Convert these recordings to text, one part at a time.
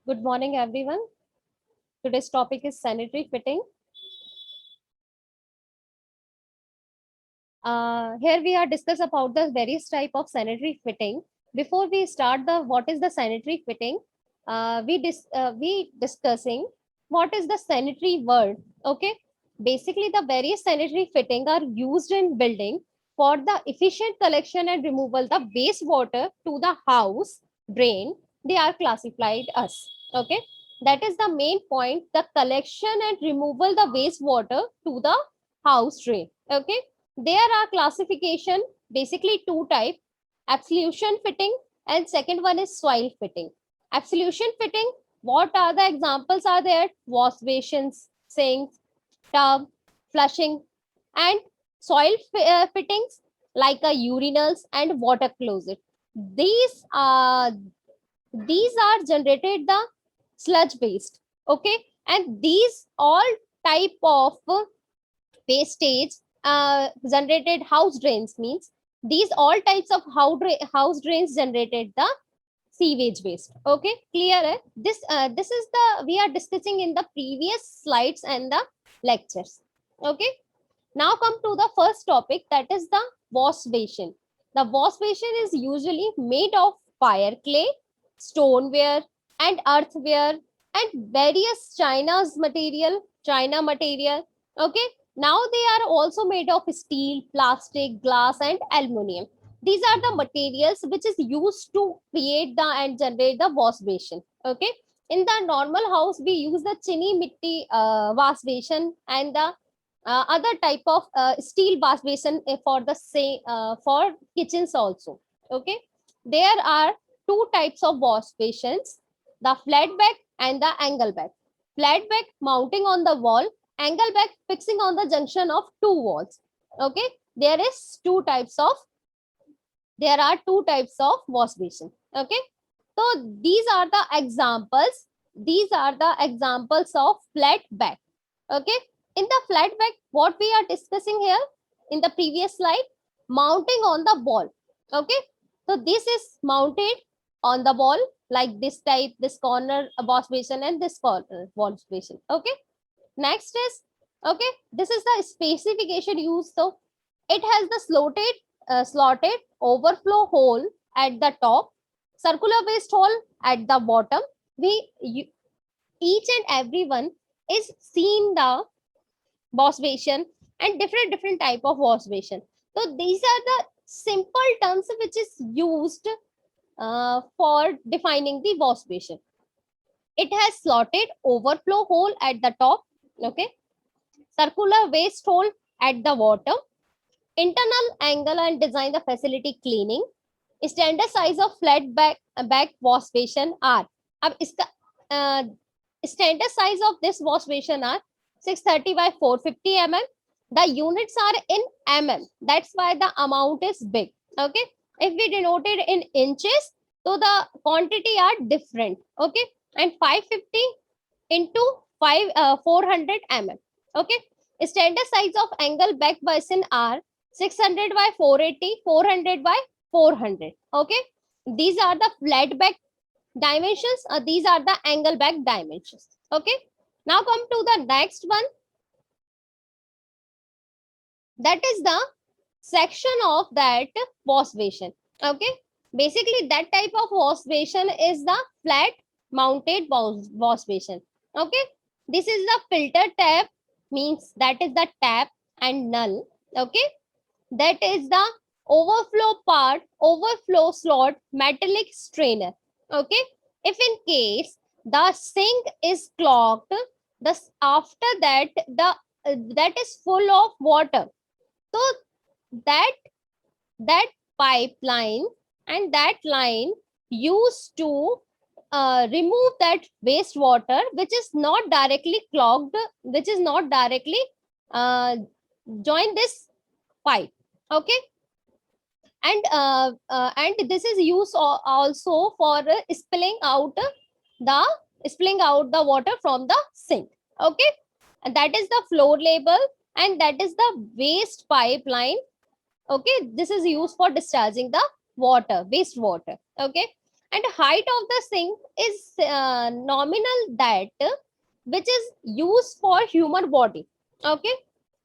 Good morning, everyone. Today's topic is sanitary fitting. Here we are discuss about the various type of sanitary fitting. Before we start the what is the sanitary fitting, we discussing what is the sanitary word. Okay, basically the various sanitary fitting are used in building for the efficient collection and removal the wastewater to the house drain. They are classified as okay. That is the main point. The collection and removal the wastewater to the house drain. Okay, there are classification, basically two type: absolution fitting and second one is soil fitting. Absolution fitting, what are the examples are there? Wash basins, sinks, tub, flushing. And soil fittings like a urinals and water closet. These are generated the sludge based. Okay, and these all type of wastage generated house drains means these all types of house drains generated the sewage waste. Okay, clear eh? This is the we are discussing in the previous slides and the lectures. Okay, now come to the first topic, that is the wash basin. The wash basin is usually made of fire clay, stoneware, and earthware, and various china material. Okay, now they are also made of steel, plastic, glass, and aluminum. These are the materials which is used to create the and generate the wash basin. Okay, in the normal house we use the chini mitti wash basin and the other type of steel wash basin for the same for kitchens also. Okay, there are two types of wash basins: the flat back and the angle back. Flat back mounting on the wall, angle back fixing on the junction of two walls. Okay, there are two types of wash basin. Okay, so these are the examples of flat back. Okay, in the flat back, what we are discussing here in the previous slide, mounting on the wall. Okay, so this is mounted on the wall like this type, this corner wash basin and this corner wash basin. Okay, next is okay, this is the specification used. So it has the slotted overflow hole at the top, circular waste hole at the bottom. Each and everyone is seen the wash basin and different type of wash basin. So these are the simple terms which is used for defining the wash basin. It has slotted overflow hole at the top. Okay, circular waste hole at the bottom, internal angle and design the facility cleaning, standard size of flat back wash basin are, अब इसका standard size of this wash basin are 630 by 450 mm. The units are in mm, that's why the amount is big. Okay, if we denote it in inches, so the quantity are different. Okay, and 550 into 400 mm. Okay, standard size of angle back basin are 600 by 480, 400 by 400. Okay, these are the flat back dimensions. These are the angle back dimensions. Okay, now come to the next one, that is the section of that wash basin. Okay, basically that type of wash basin is the flat mounted wash basin. Okay, this is the filter tap, means that is the tap and null. Okay, that is the overflow slot metallic strainer. Okay, if in case the sink is clogged, thus after that that is full of water, so that that pipeline and that line used to remove that wastewater which is not directly clogged, which is not directly uh, join this pipe. Okay, and this is used also for the spilling out the water from the sink. Okay, and that is the floor label and that is the waste pipeline. Okay, this is used for discharging the water, wastewater. Okay, and height of the sink is nominal that which is used for human body. Okay,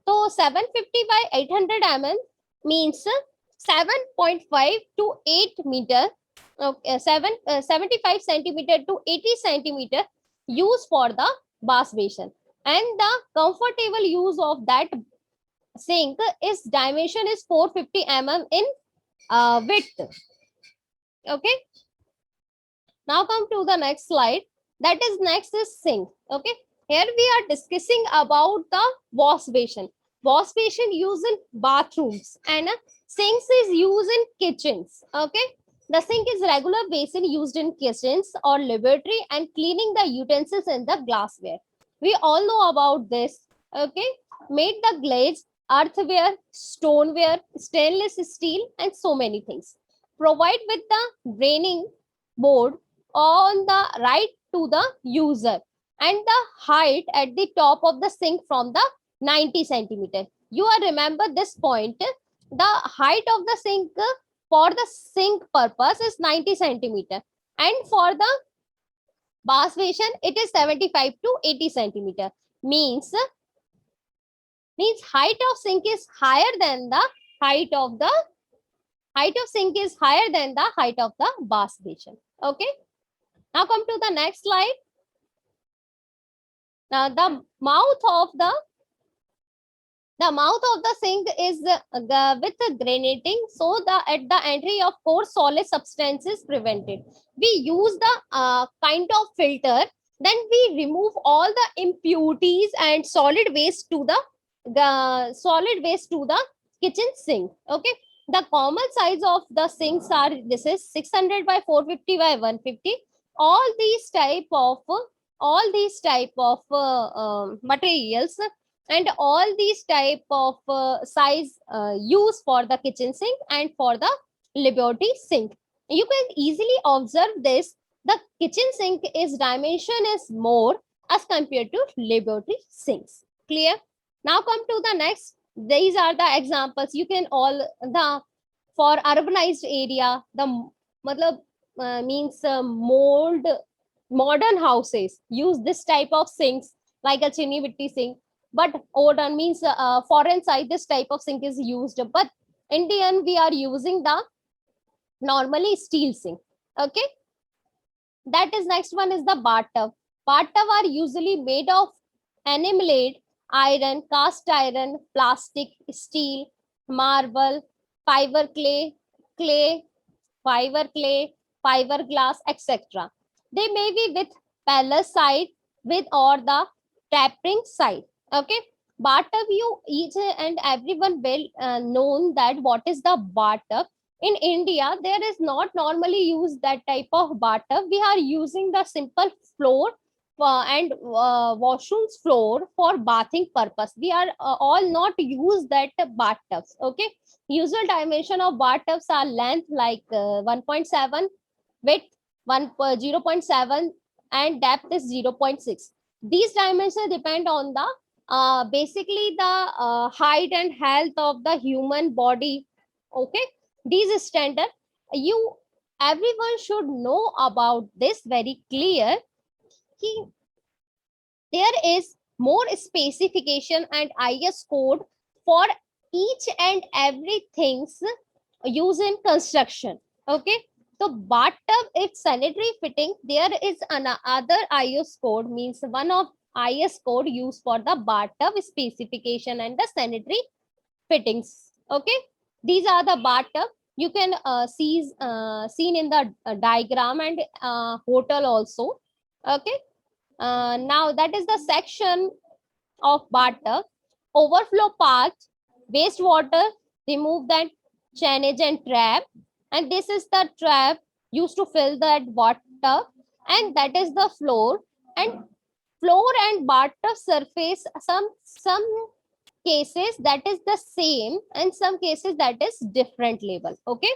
so 750 by 800 mm means 7.5 to 8 meter. Okay, 75 centimeter to 80 centimeter used for the bath basin, and the comfortable use of that sink is dimension is 450 mm in width. Okay, now come to the next slide. That is next is sink. Okay, here we are discussing about the wash basin. Wash basin used in bathrooms and sinks is used in kitchens. Okay, the sink is regular basin used in kitchens or laboratory and cleaning the utensils and the glassware. We all know about this. Okay, made the glaze, earthware, stoneware, stainless steel, and so many things. Provide with the draining board on the right to the user, and the height at the top of the sink from the 90 centimeter. You are remember this point. The height of the sink for the sink purpose is 90 centimeter, and for the bath basin it is 75 to 80 centimeter. Means height of sink is higher than the height of the height of sink is higher than the height of the bath basin. Okay, now come to the next slide. Now the mouth of the sink is with granating, so the at the entry of coarse solid substances prevented. We use the kind of filter, then we remove all the impurities and solid waste to the solid waste to the kitchen sink. Okay, the common size of the sinks are this is 600 by 450 by 150. All these type of materials and all these type of size used for the kitchen sink and for the laboratory sink. You can easily observe this. The kitchen sink is dimension is more as compared to laboratory sinks. Clear? Now come to the next. These are the examples. You can all the for urbanized area the matlab, means modern houses use this type of sinks like a chini mitti sink, but older means foreign side this type of sink is used, but Indian we are using the normally steel sink. Okay, that is next one is the bathtub. Bathtub are usually made of enameled iron, cast iron, plastic, steel, marble, fiber clay, fiber clay, fiberglass, etc. They may be with palace side with or the tapering side. Okay, bathtub, you each and everyone well known that what is the bathtub. In India, there is not normally used that type of bathtub. We are using the simple floor and washrooms floor for bathing purpose. We are all not use that bathtubs. Okay, usual dimension of bathtubs are length like 1.7, width 0.7, and depth is 0.6. These dimensions depend on the basically the height and health of the human body. Okay, these standard you everyone should know about this very clear. There is more specification and IS code for each and everything's used in construction. Okay, so bathtub if sanitary fitting, there is another IS code, means one of IS code used for the bathtub specification and the sanitary fittings. Okay, these are the bathtub. You can see seen in the diagram and hotel also. Okay, now that is the section of bathtub. Overflow path, wastewater, remove that chainage and trap, and this is the trap used to fill that water, and that is the floor. And floor and bathtub surface, some cases that is the same and some cases that is different level. Okay,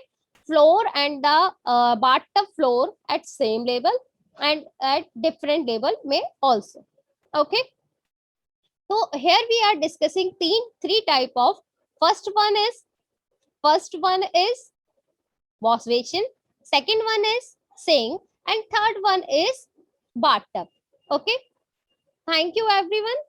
floor and the bathtub floor at same level and at different level may also. Okay, so here we are discussing three type of. First one is wash basin. Second one is sink, and third one is bathtub. Okay. Thank you, everyone.